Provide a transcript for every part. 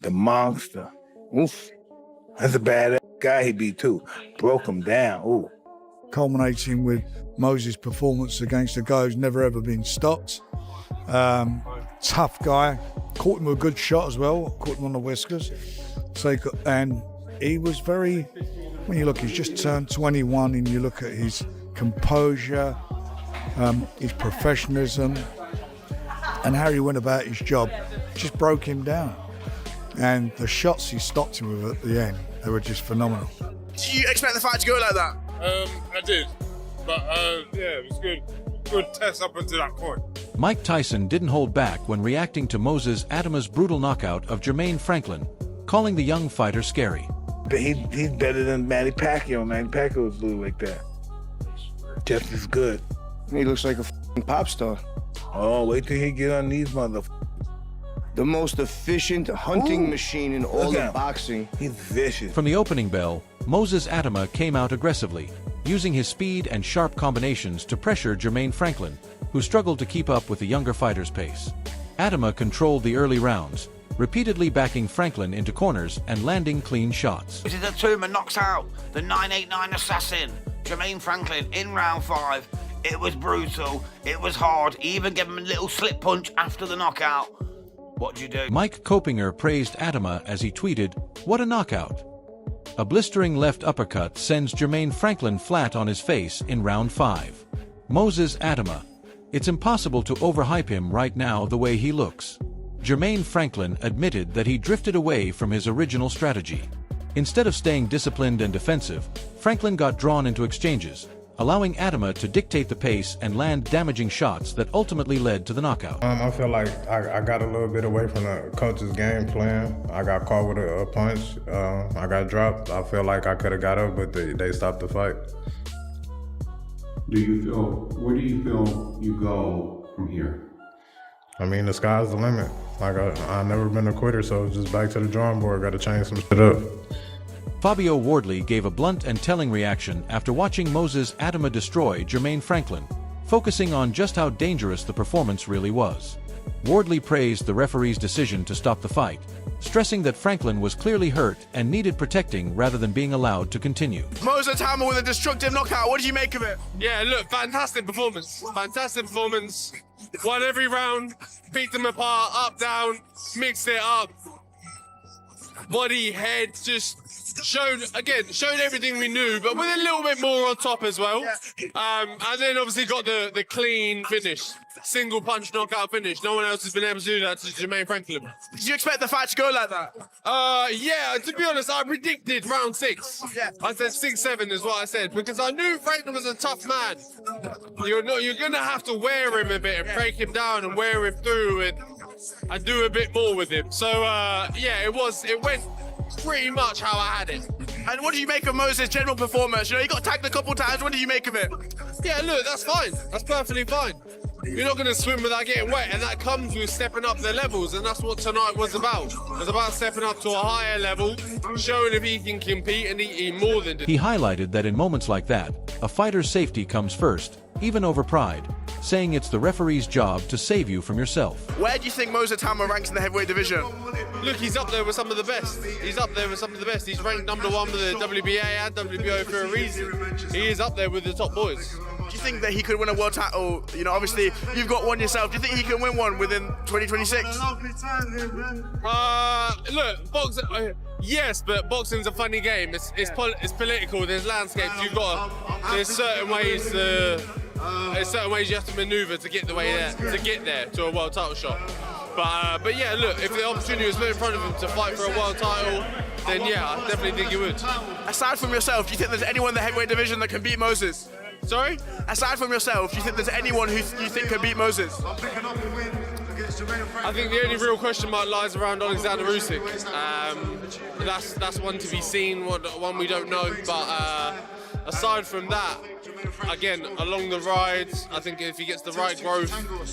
the monster. Oof. That's a bad guy he beat too. Broke him down. Ooh. Culminating with Moses' performance against a guy who's never ever been stopped. Tough guy. Caught him with a good shot as well. Caught him on the whiskers. And he was very, when you look, he's just turned 21 and you look at his composure, his professionalism, and how he went about his job, just broke him down. And the shots he stopped him with at the end, they were just phenomenal. Did you expect the fight to go like that? I did, but yeah, it was good. Good test up until that point. Mike Tyson didn't hold back when reacting to Moses Itauma's brutal knockout of Jermaine Franklin, calling the young fighter scary. But he's better than Manny Pacquiao. Manny Pacquiao was blue like that. Just as good. He looks like a pop star. Oh, wait till he get on these motherfuckers. The most efficient hunting machine in all of boxing. He's vicious. From the opening bell, Moses Itauma came out aggressively, using his speed and sharp combinations to pressure Jermaine Franklin, who struggled to keep up with the younger fighter's pace. Itauma controlled the early rounds, repeatedly backing Franklin into corners and landing clean shots. Moses Itauma knocks out the 989 assassin, Jermaine Franklin, in round 5. It was brutal, it was hard, he even gave him a little slip punch after the knockout. What'd you do? Mike Kopinger praised Itauma as he tweeted, "What a knockout." A blistering left uppercut sends Jermaine Franklin flat on his face in round 5. Moses Itauma. It's impossible to overhype him right now the way he looks. Jermaine Franklin admitted that he drifted away from his original strategy. Instead of staying disciplined and defensive, Franklin got drawn into exchanges, allowing Itauma to dictate the pace and land damaging shots that ultimately led to the knockout. I feel like I got a little bit away from the coach's game plan. I got caught with a punch. I got dropped. I feel like I could have got up, but they stopped the fight. Where do you feel you go from here? I mean, the sky's the limit. Like I've never been a quitter, so just back to the drawing board. Got to change some shit up. Fabio Wardley gave a blunt and telling reaction after watching Moses Itauma destroy Jermaine Franklin, focusing on just how dangerous the performance really was. Wardley praised the referee's decision to stop the fight, stressing that Franklin was clearly hurt and needed protecting rather than being allowed to continue. Moses Itauma with a destructive knockout. What did you make of it? Yeah, look, fantastic performance. Fantastic performance. Won every round, beat them apart, up, down, mixed it up. Body, head, just showed everything we knew, but with a little bit more on top as well. And then obviously got the clean finish, single punch knockout finish. No one else has been able to do that to Jermaine Franklin. Did you expect the fight to go like that? Yeah, to be honest, I predicted round 6. Yeah. I said 6-7 is what I said, because I knew Franklin was a tough man. You're gonna have to wear him a bit and break him down and wear him through and do a bit more with him. So yeah, it went pretty much how I had it. And what did you make of Moses' general performance? You know, he got tagged a couple times. What did you make of it? Yeah, look, that's fine. That's perfectly fine. You're not going to swim without getting wet, and that comes with stepping up the levels, and that's what tonight was about. It was about stepping up to a higher level, showing if he can compete, and he more than did. He highlighted that in moments like that, a fighter's safety comes first, even over pride, saying it's the referee's job to save you from yourself. Where do you think Moses Itauma ranks in the heavyweight division? Look, he's up there with some of the best. He's up there with some of the best. He's ranked number 1 with the WBA and WBO for a reason. He is up there with the top boys. Do you think that he could win a world title? You know, obviously, you've got one yourself. Do you think he can win one within 2026? Look, boxing, yes, but boxing's a funny game. It's political. There's landscapes. There's certain ways you have to maneuver to get there to a world title shot. But yeah, look, if the opportunity was put in front of him to fight for a world title, then yeah, I definitely think he would. Aside from yourself, do you think there's anyone in the heavyweight division that can beat Moses? Sorry? Aside from yourself, do you think there's anyone who you think can beat Moses? I think the only real question mark lies around Alexander Usyk. That's one to be seen, one we don't know. But aside from that, again, along the rides, I think if he gets the right growth,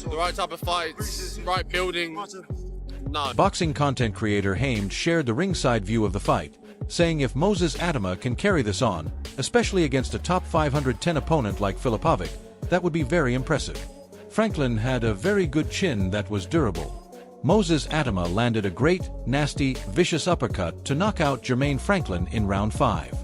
the right type of fights, right building, no. Boxing content creator Hamed shared the ringside view of the fight, saying if Moses Itauma can carry this on, especially against a top 510 opponent like Filipovic, that would be very impressive. Franklin had a very good chin that was durable. Moses Itauma landed a great, nasty, vicious uppercut to knock out Jermaine Franklin in round 5.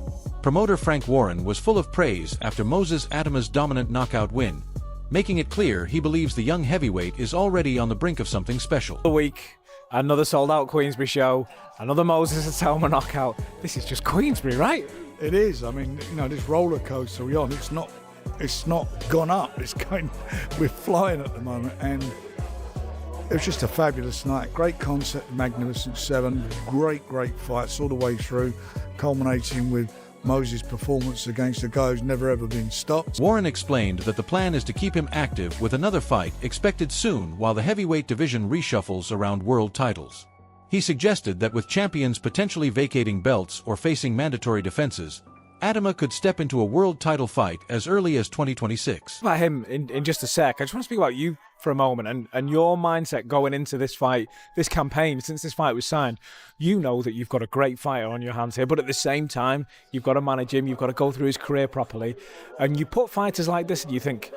Promoter Frank Warren was full of praise after Moses Itauma's dominant knockout win, making it clear he believes the young heavyweight is already on the brink of something special. The week, another sold-out Queensbury show, another Moses Itauma knockout. This is just Queensbury, right? It is. I mean, you know, this roller coaster we're on, it's not gone up. It's going, we're flying at the moment, and it was just a fabulous night. Great concept, Magnificent Seven, great fights all the way through, culminating with Moses' performance against a guy who's never ever been stopped. Warren explained that the plan is to keep him active with another fight expected soon while the heavyweight division reshuffles around world titles. He suggested that with champions potentially vacating belts or facing mandatory defenses, Itauma could step into a world title fight as early as 2026. About him in just a sec, I just want to speak about you for a moment and your mindset going into this fight, this campaign, since this fight was signed. You know that you've got a great fighter on your hands here, but at the same time, you've got to manage him, you've got to go through his career properly. And you put fighters like this and you think,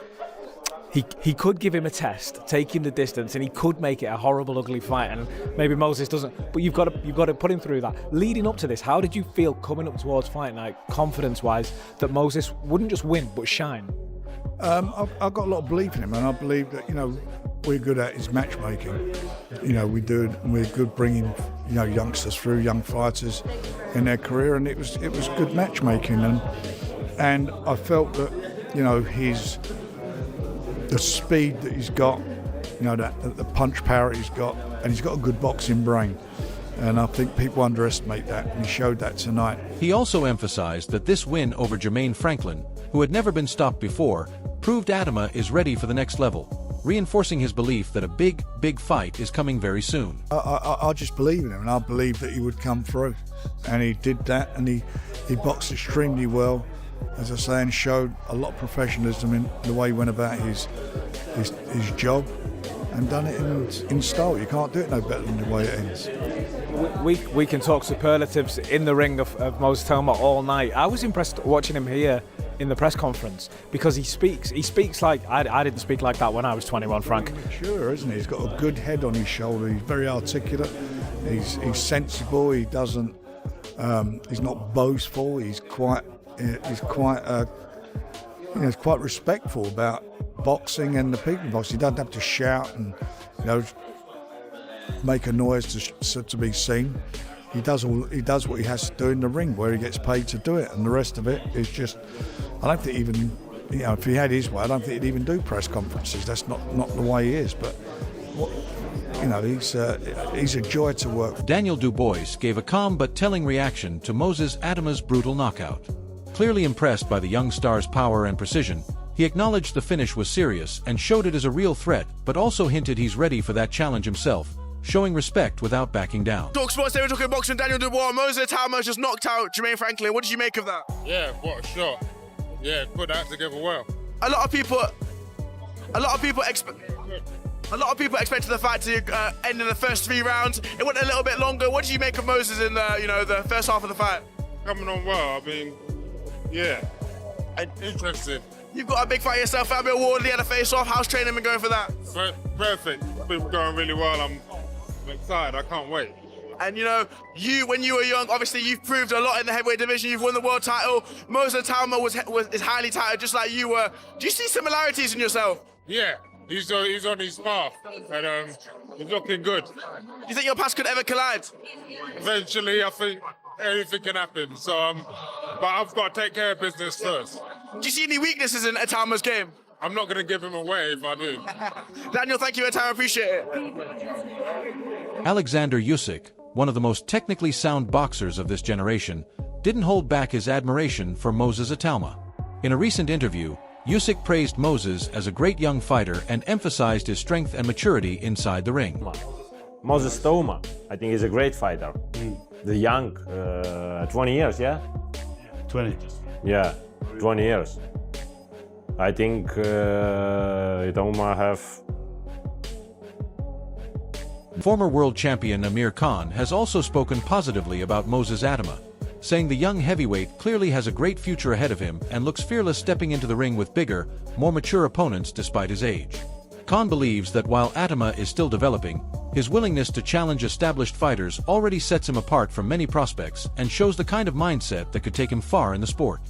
he could give him a test, take him the distance, and he could make it a horrible, ugly fight, and maybe Moses doesn't. But you've got to put him through that. Leading up to this, how did you feel coming up towards fight night, confidence-wise, that Moses wouldn't just win but shine? I've got a lot of belief in him, and I believe that, you know, we're good at his matchmaking. You know, we're good bringing, you know, youngsters through, young fighters in their career, and it was good matchmaking, and I felt that, you know, the speed that he's got, you know, the punch power he's got, and he's got a good boxing brain. And I think people underestimate that, and he showed that tonight. He also emphasized that this win over Jermaine Franklin, who had never been stopped before, proved Itauma is ready for the next level, reinforcing his belief that a big fight is coming very soon. I just believe in him, and I believe that he would come through. And he did that, and he boxed extremely well, as I say, and showed a lot of professionalism in the way he went about his job, and done it in style. You can't do it no better than the way it ends. We can talk superlatives in the ring of Moses Itauma all night. I was impressed watching him here in the press conference because he speaks like I didn't speak like that when I was 21, Frank. Mature, isn't he? He's got a good head on his shoulder. He's very articulate. He's sensible. He doesn't. He's not boastful. He's quite respectful about boxing and the people in boxing. He doesn't have to shout and, you know, make a noise to be seen. He does what he has to do in the ring, where he gets paid to do it, and the rest of it is just. I don't think even, you know, if he had his way, I don't think he'd even do press conferences. That's not the way he is. But you know, he's a joy to work with. Daniel Dubois gave a calm but telling reaction to Moses Itauma's brutal knockout. Clearly impressed by the young star's power and precision, he acknowledged the finish was serious and showed it as a real threat, but also hinted he's ready for that challenge himself, showing respect without backing down. Talk sports, they were talking boxing. Daniel Dubois, Moses Itauma just knocked out Jermaine Franklin. What did you make of that? Yeah, what a shot. Yeah, put that together well. A lot of people expected the fight to end in the first 3 rounds. It went a little bit longer. What did you make of Moses in the first half of the fight? Coming on well. I mean, yeah, interesting. You've got a big fight yourself. Fabio Wardley had a face-off. How's training been going for that? Perfect. It's been going really well. I'm excited. I can't wait. And you know, when you were young, obviously you've proved a lot in the heavyweight division. You've won the world title. Moses Itauma is highly touted, just like you were. Do you see similarities in yourself? Yeah, he's on his path, and he's looking good. Do you think your paths could ever collide? Eventually, I think anything can happen. So, but I've got to take care of business first. Do you see any weaknesses in Itauma's game? I'm not going to give him away if I do. Daniel, thank you for your time. I appreciate it. Alexander Usyk, one of the most technically sound boxers of this generation, didn't hold back his admiration for Moses Itauma. In a recent interview, Usyk praised Moses as a great young fighter and emphasized his strength and maturity inside the ring. Moses Itauma, I think he's a great fighter. The young, 20 years, yeah? 20. Yeah, 20 years. I think Itauma have... Former world champion Amir Khan has also spoken positively about Moses Itauma, saying the young heavyweight clearly has a great future ahead of him and looks fearless stepping into the ring with bigger, more mature opponents despite his age. Khan believes that while Itauma is still developing, his willingness to challenge established fighters already sets him apart from many prospects and shows the kind of mindset that could take him far in the sport.